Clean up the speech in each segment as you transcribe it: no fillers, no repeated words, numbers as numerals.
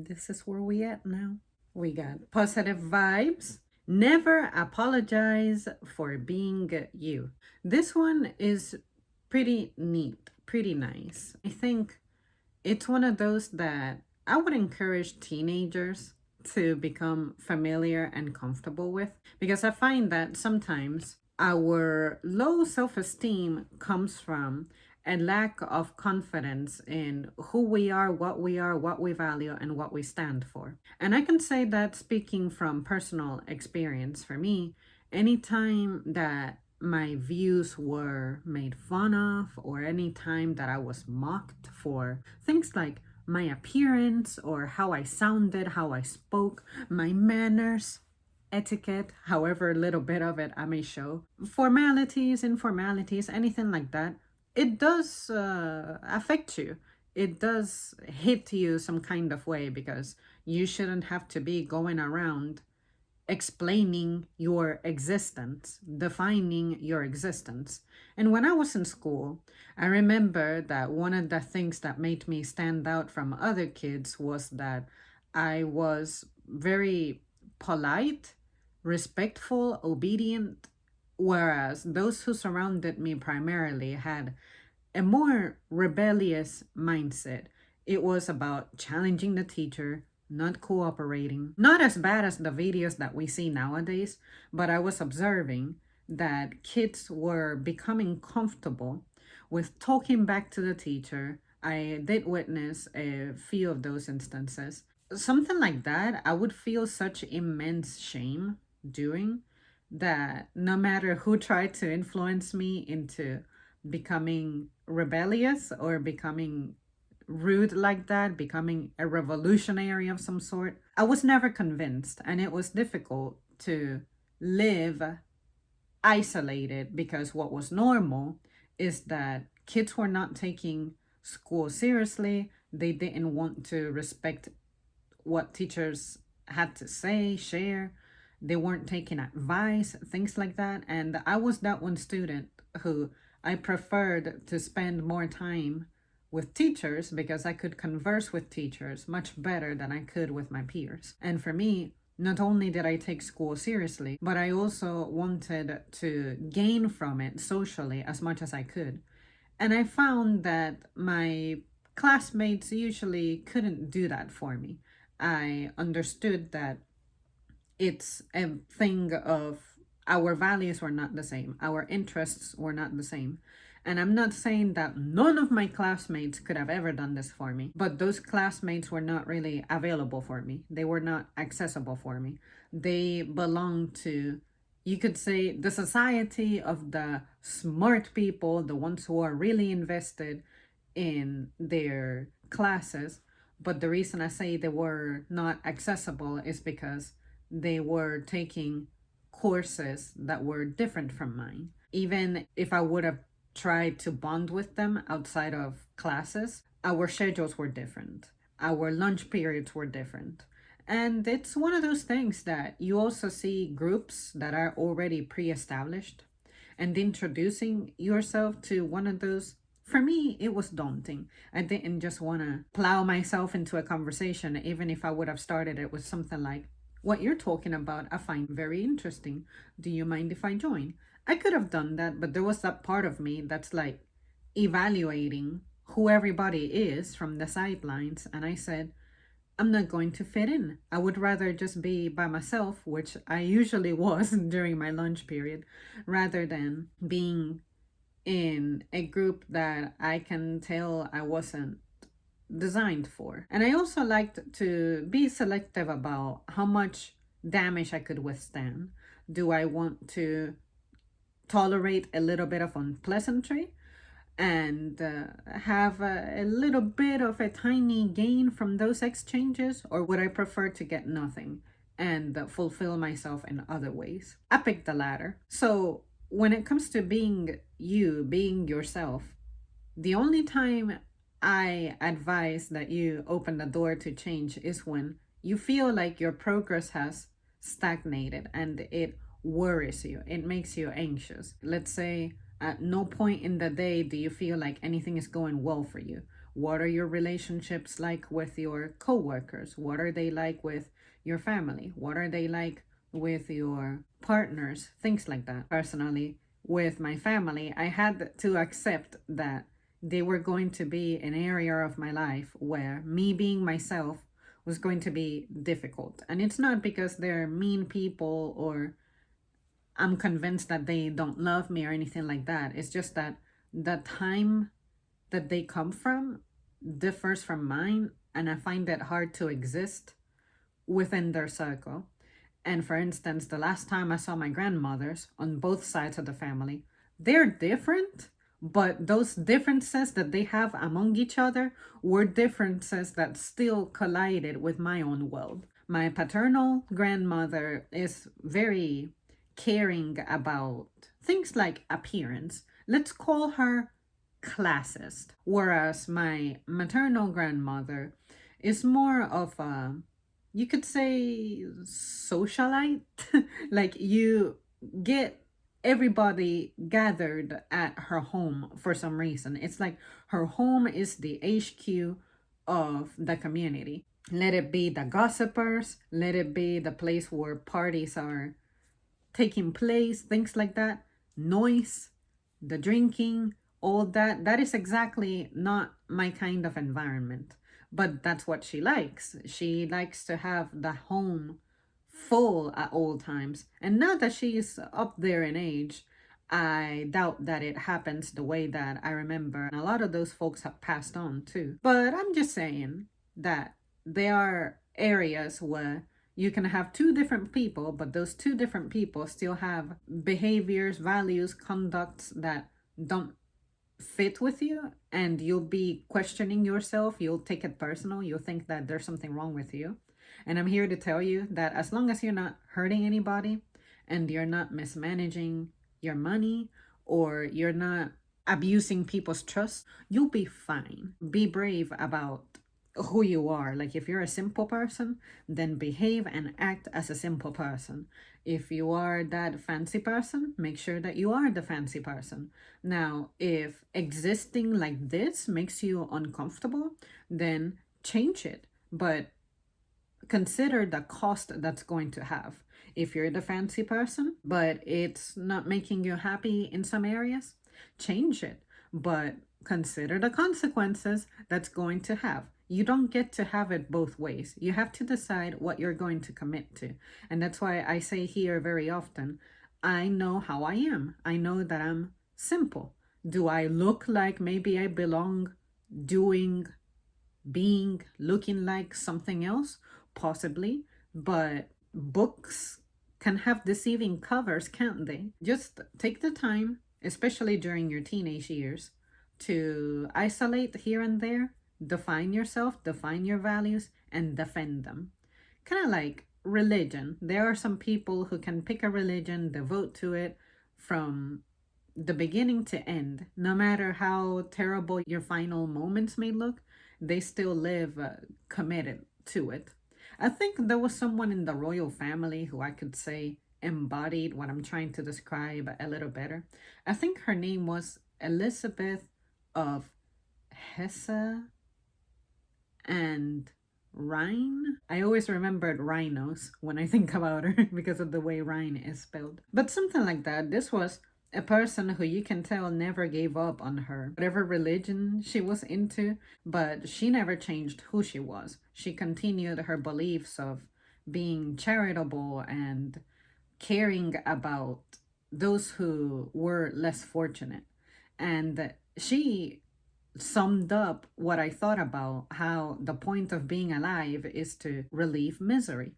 This is where we at now. We got positive vibes. Never apologize for being you. This one is pretty neat, pretty nice. I think it's one of those that I would encourage teenagers to become familiar and comfortable with, because I find that sometimes our low self esteem comes from a lack of confidence in who we are, what we value, and what we stand for. And I can say that speaking from personal experience for me, anytime that my views were made fun of, or any time that I was mocked for things like my appearance or how I sounded, how I spoke, my manners, etiquette, however little bit of it I may show, formalities, informalities, anything like that, it does affect you. It does hit you some kind of way, because you shouldn't have to be going around explaining your existence, defining your existence. And when I was in school, I remember that one of the things that made me stand out from other kids was that I was very polite, respectful, obedient, whereas those who surrounded me primarily had a more rebellious mindset. It was about challenging the teacher, not cooperating. Not as bad as the videos that we see nowadays, but I was observing that kids were becoming comfortable with talking back to the teacher. I did witness a few of those instances. Something like that, I would feel such immense shame doing, that no matter who tried to influence me into becoming rebellious or becoming rude like that, becoming a revolutionary of some sort, I was never convinced, and it was difficult to live isolated, because what was normal is that kids were not taking school seriously. They didn't want to respect what teachers had to say, share. They weren't taking advice, things like that. And I was that one student who I preferred to spend more time with teachers, because I could converse with teachers much better than I could with my peers. And for me, not only did I take school seriously, but I also wanted to gain from it socially as much as I could. And I found that my classmates usually couldn't do that for me. I understood that it's a thing of our values were not the same, our interests were not the same. And I'm not saying that none of my classmates could have ever done this for me, but those classmates were not really available for me. They were not accessible for me. They belonged to, you could say, the society of the smart people, the ones who are really invested in their classes. But the reason I say they were not accessible is because they were taking courses that were different from mine. Even if I would have tried to bond with them outside of classes, our schedules were different. Our lunch periods were different. And it's one of those things that you also see groups that are already pre established, and introducing yourself to one of those. For me, it was daunting. I didn't just want to plow myself into a conversation, even if I would have started it with something like, "What you're talking about, I find very interesting. Do you mind if I join?" I could have done that, but there was that part of me that's like evaluating who everybody is from the sidelines. And I said, I'm not going to fit in. I would rather just be by myself, which I usually was during my lunch period, rather than being in a group that I can tell I wasn't designed for. And I also liked to be selective about how much damage I could withstand. Do I want to tolerate a little bit of unpleasantry and have a little bit of a tiny gain from those exchanges, or would I prefer to get nothing and fulfill myself in other ways? I picked the latter. So when it comes to being you, being yourself, the only time I advise that you open the door to change is when you feel like your progress has stagnated and it worries you, it makes you anxious. Let's say at no point in the day do you feel like anything is going well for you, What are your relationships like with your coworkers? What are they like with your family? What are they like with your partners? Things like that. Personally, with my family, I had to accept that they were going to be an area of my life where me being myself was going to be difficult. And it's not because they're mean people or I'm convinced that they don't love me or anything like that. It's just that the time that they come from differs from mine, and I find it hard to exist within their circle. And for instance, the last time I saw my grandmothers on both sides of the family, they're different, but those differences that they have among each other were differences that still collided with my own world. My paternal grandmother is very caring about things like appearance. Let's call her classist. Whereas my maternal grandmother is more of a, you could say, socialite. Like you get everybody gathered at her home for some reason. It's like her home is the HQ of the community. Let it be the gossipers, let it be the place where parties are taking place, things like that. Noise, the drinking, all that. That is exactly not my kind of environment. But that's what she likes. She likes to have the home full at all times. And now that she's up there in age, I doubt that it happens the way that I remember. And a lot of those folks have passed on too. But I'm just saying that there are areas where you can have two different people, but those two different people still have behaviors, values, conducts that don't fit with you, and you'll be questioning yourself. You'll take it personal. You'll think that there's something wrong with you. And I'm here to tell you that as long as you're not hurting anybody and you're not mismanaging your money or you're not abusing people's trust, you'll be fine. Be brave about who you are. Like if you're a simple person, then behave and act as a simple person. If you are that fancy person, make sure that you are the fancy person. Now, if existing like this makes you uncomfortable, then change it. But consider the cost that's going to have. If you're the fancy person, but it's not making you happy in some areas, change it. But consider the consequences that's going to have. You don't get to have it both ways. You have to decide what you're going to commit to. And that's why I say here very often, I know how I am. I know that I'm simple. Do I look like maybe I belong doing, being, looking like something else? Possibly. But books can have deceiving covers, can't they? Just take the time, especially during your teenage years, to isolate here and there, define yourself, define your values, and defend them. Kind of like religion. There are some people who can pick a religion, devote to it from the beginning to end. No matter how terrible your final moments may look, they still live committed to it. I think there was someone in the royal family who I could say embodied what I'm trying to describe a little better. I think her name was Elizabeth of Hesse and Rhine. I always remembered rhinos when I think about her because of the way Rhine is spelled. But something like that. This was a person who you can tell never gave up on her, whatever religion she was into, but she never changed who she was. She continued her beliefs of being charitable and caring about those who were less fortunate. And she summed up what I thought about how the point of being alive is to relieve misery.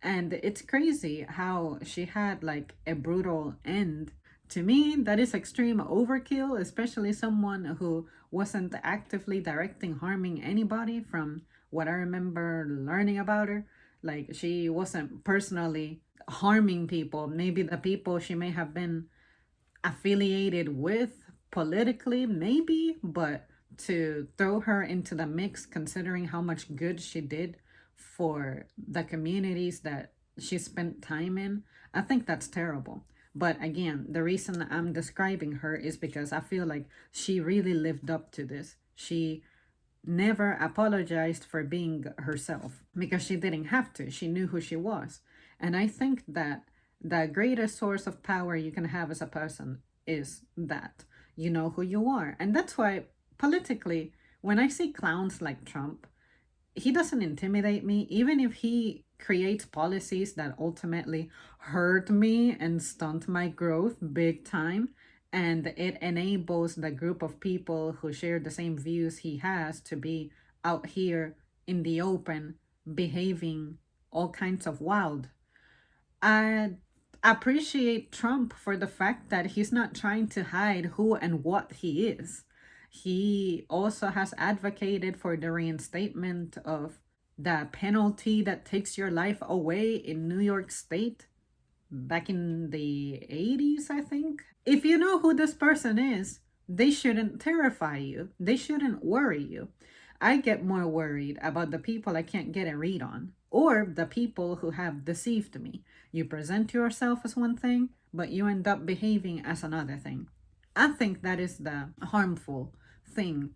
And it's crazy how she had like a brutal end. To me, that is extreme overkill, especially someone who wasn't actively directing harming anybody from what I remember learning about her. Like, she wasn't personally harming people. Maybe the people she may have been affiliated with politically, maybe, but to throw her into the mix, considering how much good she did for the communities that she spent time in, I think that's terrible. But again, the reason I'm describing her is because I feel like she really lived up to this. She never apologized for being herself because she didn't have to. She knew who she was. And I think that the greatest source of power you can have as a person is that you know who you are. And that's why politically, when I see clowns like Trump, he doesn't intimidate me, even if he creates policies that ultimately hurt me and stunt my growth big time. And it enables the group of people who share the same views he has to be out here in the open, behaving all kinds of wild. I appreciate Trump for the fact that he's not trying to hide who and what he is. He also has advocated for the reinstatement of the penalty that takes your life away in New York State back in the 80s, I think. If you know who this person is, they shouldn't terrify you. They shouldn't worry you. I get more worried about the people I can't get a read on or the people who have deceived me. You present yourself as one thing, but you end up behaving as another thing. I think that is the harmful thing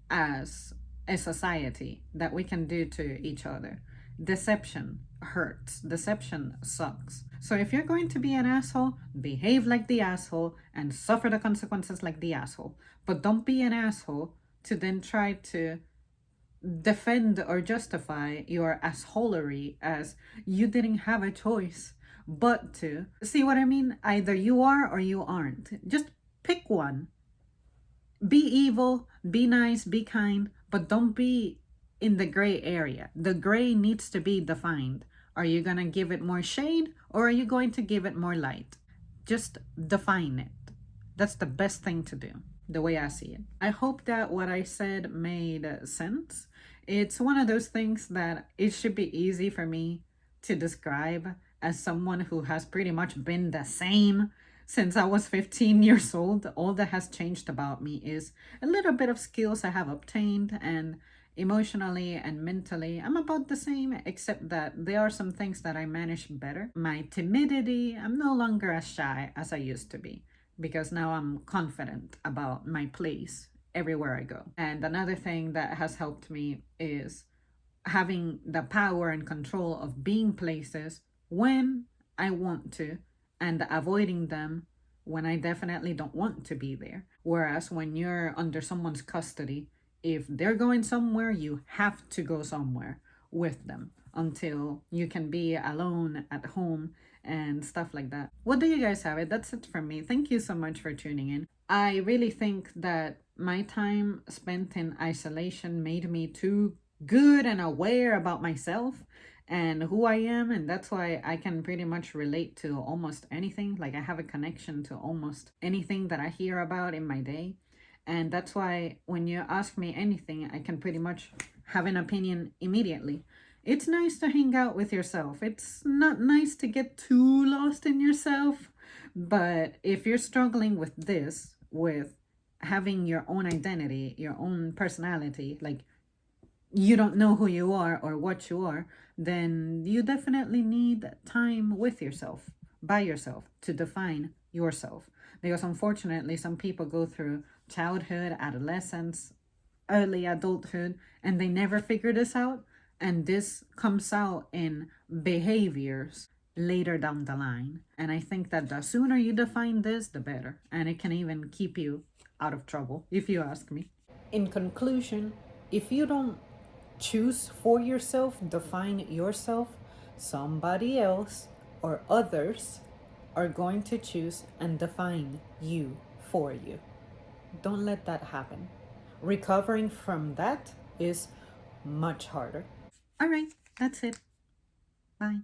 as a society that we can do to each other. Deception hurts. Deception sucks. So if you're going to be an asshole, behave like the asshole and suffer the consequences like the asshole. But don't be an asshole to then try to defend or justify your assholery as you didn't have a choice but to. See what I mean? Either you are or you aren't. Just pick one. Be evil, be nice, be kind, but don't be in the gray area. The gray needs to be defined. Are you going to give it more shade or are you going to give it more light? Just define it. That's the best thing to do, the way I see it. I hope that what I said made sense. It's one of those things that it should be easy for me to describe as someone who has pretty much been the same since I was 15 years old. All that has changed about me is a little bit of skills I have obtained, and emotionally and mentally, I'm about the same, except that there are some things that I manage better. My timidity, I'm no longer as shy as I used to be because now I'm confident about my place everywhere I go. And another thing that has helped me is having the power and control of being places when I want to and avoiding them when I definitely don't want to be there. Whereas when you're under someone's custody, if they're going somewhere, you have to go somewhere with them until you can be alone at home and stuff like that. What do you guys have it? That's it from me. Thank you so much for tuning in. I really think that my time spent in isolation made me too good and aware about myself and who I am, and that's why I can pretty much relate to almost anything. Like I have a connection to almost anything that I hear about in my day. And that's why when you ask me anything, I can pretty much have an opinion immediately. It's nice to hang out with yourself. It's not nice to get too lost in yourself. But if you're struggling with this, with having your own identity, your own personality, like you don't know who you are or what you are, then you definitely need time with yourself, by yourself, to define yourself. Because unfortunately, some people go through childhood, adolescence, early adulthood, and they never figure this out. And this comes out in behaviors later down the line. And I think that the sooner you define this, the better. And it can even keep you out of trouble, if you ask me. In conclusion, if you don't choose for yourself, define yourself, somebody else or others are going to choose and define you for you. Don't let that happen. Recovering from that is much harder. All right, that's it. Bye.